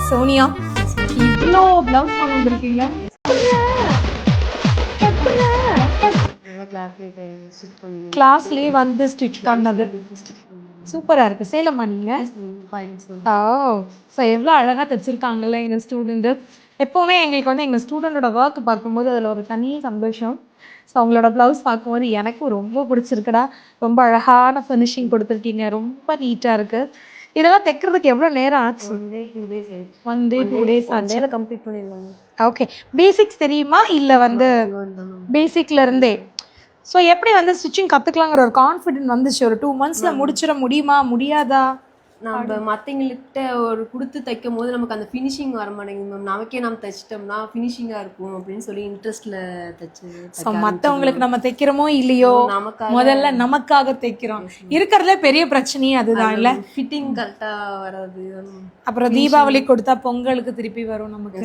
சோனியா, இவ்வளோ பிளவுஸ் கொண்டு வந்திருக்கீங்க. கிளாஸ்லயே வந்து ஸ்டிச் பண்ணது சூப்பரா இருக்கு. சேலமா நீங்க? ஓ, ஸோ எவ்வளோ அழகா தைச்சிருக்காங்கல்ல எங்க ஸ்டூடெண்ட். எப்பவுமே எங்களுக்கு வந்து எங்க ஸ்டூடெண்டோட ஒர்க் பார்க்கும்போது அதில் ஒரு தனி சந்தோஷம். ஸோ அவங்களோட ப்ளவுஸ் பார்க்கும்போது எனக்கும் ரொம்ப பிடிச்சிருக்குடா. ரொம்ப அழகான ஃபினிஷிங் கொடுத்துருக்கீங்க, ரொம்ப நீட்டாக இருக்கு. இதெல்லாம் தைக்கிறதுக்கு எவ்வளோ நேரம் ஆச்சு? 1 day 2 days ஆச்சு. கம்ப்ளீட் பண்ணிடலாங்க. ஓகே, பேசிக்ஸ் தெரியுமா இல்லை வந்து பேசிக்ல இருந்தே? ஸோ எப்படி வந்து ஸ்டிச்சிங் கற்றுக்கலாங்கிற ஒரு கான்ஃபிடென்ட் வந்துச்சு? ஒரு 2 monthsல முடிச்சிட முடியுமா முடியாதா? நம்ம மற்றவங்கள்கிட்ட ஒரு கொடுத்து தைக்கும் போது நமக்கு அந்த ஃபினிஷிங் வர மாட்டேங்குது மேம். நமக்கே நம்ம தைச்சிட்டோம்னா ஃபினிஷிங்காக இருக்கும் அப்படின்னு சொல்லி இன்ட்ரெஸ்ட்டில் தைச்சு. ஸோ மற்றவங்களுக்கு நம்ம தைக்கிறோமோ இல்லையோ, முதல்ல நமக்காக தைக்கிறோம். இருக்கிறதுல பெரிய பிரச்சனையே அதுதான் இல்லை? ஃபிட்டிங் கரெக்டாக வராது. அப்புறம் தீபாவளி கொடுத்தா பொங்கலுக்கு திருப்பி வரும் நமக்கு.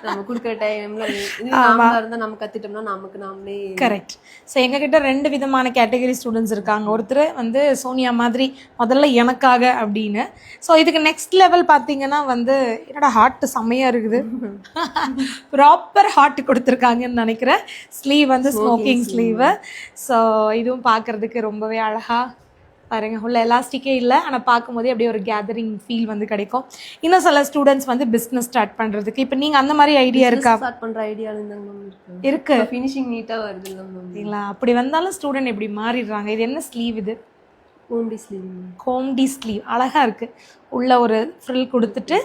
நம்ம கொடுக்குற டைம்ல இருந்தால் நம்ம கற்றுட்டோம்னா நமக்கு நாமளே. கரெக்ட். ஸோ எங்ககிட்ட 2 விதமான கேட்டகரி ஸ்டூடெண்ட்ஸ் இருக்காங்க. ஒருத்தர் வந்து சோனியா மாதிரி முதல்ல எனக்காக அப்படின்னு. ஸோ இதுக்கு நெக்ஸ்ட் லெவல் பார்த்தீங்கன்னா வந்து என்னோட ஹார்ட் செம்மையாக இருக்குது. ப்ராப்பர் ஹார்ட் கொடுத்துருக்காங்கன்னு நினைக்கிறேன். ஸ்லீவ் வந்து ஸ்மோக்கிங் ஸ்லீவு. ஸோ இதுவும் பார்க்குறதுக்கு ரொம்பவே அழகாக பாருங்க. உள்ள எலாஸ்டிக்கே இல்லை, ஆனால் பார்க்கும்போதே அப்படியே ஒரு கேதரிங் ஃபீல் வந்து கிடைக்கும். இன்னும் சில ஸ்டூடெண்ட்ஸ் வந்து பிஸ்னஸ் ஸ்டார்ட் பண்ணுறதுக்கு இப்போ நீங்கள் அந்த மாதிரி ஐடியா இருக்கா? ஸ்டார்ட் பண்ணுற ஐடியா இருக்கு. ஃபினிஷிங் நீட்டாக வருது இல்லைங்களா? அப்படி வந்தாலும் ஸ்டூடெண்ட் எப்படி மாறிடுறாங்க. இது என்ன ஸ்லீவ்? இது கோம்டி ஸ்லீவ். அழகா இருக்கு. உள்ள ஒரு ஃப்ரில் கொடுத்துட்டு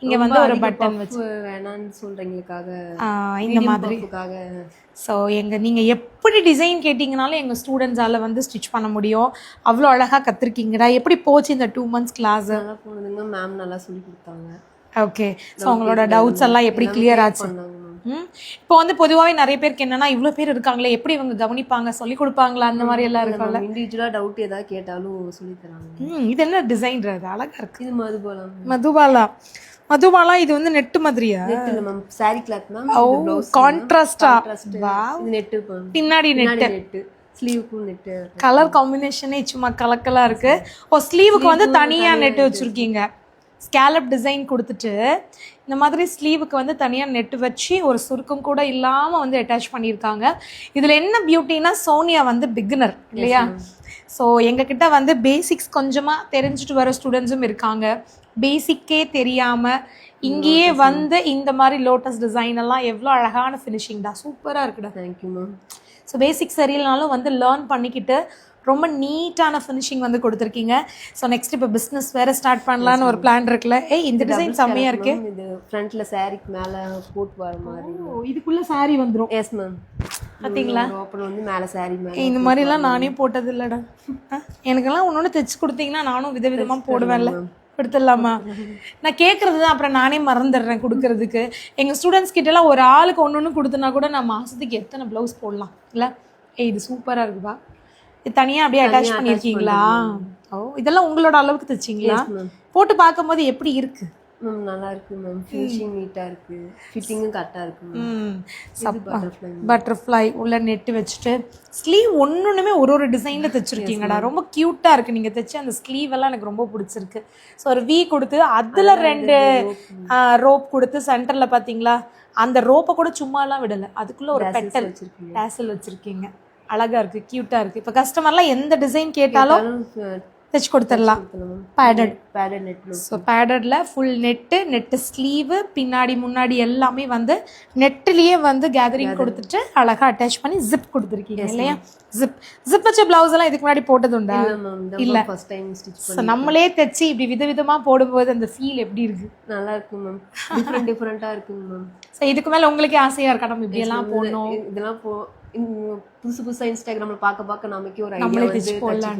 இங்க வந்து ஒரு பட்டன் வச்சு வேணான்னு சொல்றீங்களுக்காக இந்த மாதிரி. ஸோ நீங்க எப்படி டிசைன் கேட்டிங்கனாலும் எங்க ஸ்டூடெண்ட்ஸால வந்து ஸ்டிச் பண்ண முடியும். அவ்வளோ அழகா கத்துருக்கீங்கடா. எப்படி போச்சு இந்த 2 months கிளாஸ்? நல்லா போனதுங்க மேம், நல்லா சொல்லி கொடுத்தாங்க. ஓகே, ஸோ உங்களோட டவுட்ஸ் எல்லாம் எப்படி கிளியர் ஆச்சு? இப்போ வந்து பொதுவாகவே நிறைய பேருக்கு என்னன்னா, இவ்வளோ பேர் இருக்காங்களே எப்படி இவங்க கவனிப்பாங்க, சொல்லி கொடுப்பாங்களா, அந்த மாதிரி எல்லாம் இருக்கும்ல. இண்டிவிஜுவலாக டவுட் ஏதாவது கேட்டாலும் சொல்லி தராங்க. இது என்ன டிசைன்? அழகா இருக்கு. இது மதுபாலா. மதுபாலா. மதுபாலா இது வந்து நெட் மாதிரியா? நெட் இல்ல மேம், சாரி கிளாத் மேம். ஓ, கான்ட்ராஸ்டா. வாவ், இது நெட் மேம். பின்னாடி நெட், ஸ்லீவுக்கு நெட். கலர் காம்பினேஷனே சும்மா கலக்கலா இருக்கு. ஓ, ஸ்லீவுக்கு வந்து தனியா நெட் வச்சிருக்கீங்க. ஸ்கேலப் டிசைன் கொடுத்துட்டு இந்த மாதிரி ஸ்லீவுக்கு வந்து தனியாக நெட் வச்சு ஒரு சுருக்கம் கூட இல்லாமல் வந்து அட்டாச் பண்ணியிருக்காங்க. இதில் என்ன பியூட்டினா, சோனியா வந்து பிகினர் இல்லையா? ஸோ எங்ககிட்ட வந்து பேசிக்ஸ் கொஞ்சமாக தெரிஞ்சுட்டு வர ஸ்டூடெண்ட்ஸும் இருக்காங்க. பேசிக்கே தெரியாமல் இங்கேயே வந்து இந்த மாதிரி லோட்டஸ் டிசைன் எல்லாம் எவ்வளோ அழகான ஃபினிஷிங் தான், சூப்பராக இருக்குடா. Thank you ma'am. ஸோ பேசிக் சரியில்லைனாலும் வந்து லேர்ன் பண்ணிக்கிட்டு ரொம்ப நீட்டான ஃபினிஷிங் வந்து கொடுத்துருக்கீங்க. ஸோ நெக்ஸ்ட் இப்போ பிஸ்னஸ் வேறு ஸ்டார்ட் பண்ணலான்னு ஒரு பிளான் இருக்குல்ல? இந்த டிசைன் செம்மையாக இருக்கு. இது ஃப்ரண்ட்ல சாரிக்கு மேலே போட்டு வர மாதிரி. ஓ, இதுக்குள்ள சாரி வந்துடும். Yes ma'am. பார்த்தீங்களா? ஓப்பன் வந்து மேலே சாரி மேலே. இந்த மாதிரிலாம் நானே போட்டது இல்லைடா. எனக்கெல்லாம் ஒன்று தைச்சு கொடுத்தீங்கன்னா நானும் விதவிதமாக போடுவேன்ல. கொடுத்துடலாமா? நான் கேட்குறது தான், அப்புறம் நானே மறந்துடுறேன் கொடுக்கறதுக்கு. எங்கள் ஸ்டூடெண்ட்ஸ் கிட்டலாம் ஒரு ஆளுக்கு ஒன்று கொடுத்தனா கூட நான் மாதத்துக்கு எத்தனை ப்ளவுஸ் போடலாம் இல்லை? இது சூப்பராக இருக்குப்பா. இது தனியாக அப்படியே அட்டாச் பண்ணியிருக்கீங்களா? ஓ, இதெல்லாம் உங்களோட அளவுக்கு தைச்சிங்களா? போட்டு பார்க்கும்போது எப்படி இருக்கு மேம்? நல்லா இருக்கு மேம். ஃபினிஷிங் நீட்டாக இருக்கு, ஃபிட்டிங்கும் கரெக்டாக இருக்கு. பட்டர்ஃப்ளை உள்ள நெட்டு வச்சுட்டு ஸ்லீவ் ஒன்றுமே ஒரு டிசைனில் தைச்சிருக்கீங்கடா. ரொம்ப க்யூட்டாக இருக்குது. நீங்கள் தைச்சு அந்த ஸ்லீவ் எல்லாம் எனக்கு ரொம்ப பிடிச்சிருக்கு. ஸோ ஒரு வி கொடுத்து அதில் 2 ரோப் கொடுத்து சென்டரில் பார்த்தீங்களா, அந்த ரோப்பை கூட சும்மாலாம் விடலை, அதுக்குள்ளே ஒரு பெட்டல் டேசல் வச்சுருக்கீங்க. அழகா இருக்கு, கியூட்டா இருக்கு. இப்போ கஸ்டமர்லாம் எந்த டிசைன் கேட்டாலும் தைச்சு கொடுத்துடலாம். Padded net. ஸோ பேடட்ல ஃபுல் நெட்டு ஸ்லீவு பின்னாடி முன்னாடி எல்லாமே வந்து நெட்லேயே வந்து கேதரிங் கொடுத்துட்டு அழகா அட்டாச் பண்ணி ஜிப் கொடுத்துருக்கீங்க இல்லையா? ஜிப் வச்ச பிளவுஸ் எல்லாம் இதுக்கு முன்னாடி போட்டது உண்டா? இல்ல, ஃபர்ஸ்ட் டைம் ஸ்டிச் பண்ணி நம்மளே தைச்சு இப்படி விதவிதமா போடும்போது அந்த ஃபீல் எப்படி இருக்கு? நல்லா இருக்கு மேம். டிஃபரெண்டா இருக்குங்க மேம். ஸோ இதுக்கு மேல உங்களுக்கே ஆசையா இருக்கா நம்ம இப்படி எல்லாம் போடணும்? இதெல்லாம் புதுசா இன்ஸ்டாகிராம்ல பார்க்க நமக்கே ஒரு நம்மளே தைச்சு போடலாம்.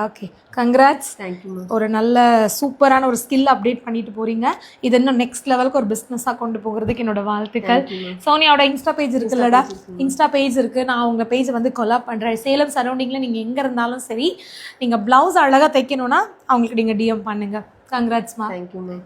Okay, congrats. Thank you ma'am. ஒரு நல்ல சூப்பரான ஒரு ஸ்கில் அப்டேட் பண்ணிட்டு போறீங்க. இது இன்னும் நெக்ஸ்ட் லெவலுக்கு ஒரு பிஸ்னஸாக கொண்டு போகிறதுக்கு என்னோட வாழ்த்துக்கள். சோனியாவோட இன்ஸ்டா பேஜ் இருக்குல்லடா? இன்ஸ்டா பேஜ் இருக்கு. நான் உங்க பேஜை வந்து கொலாப் பண்றேன். சேலம் சரௌண்டிங்ல நீங்க எங்க இருந்தாலும் சரி, நீங்க பிளவுஸ் அழகா தைக்கணும்னா அவங்களுக்கு நீங்க டிஎம் பண்ணுங்க. கங்க்ராட்ஸ்மா. Thank you ma'am.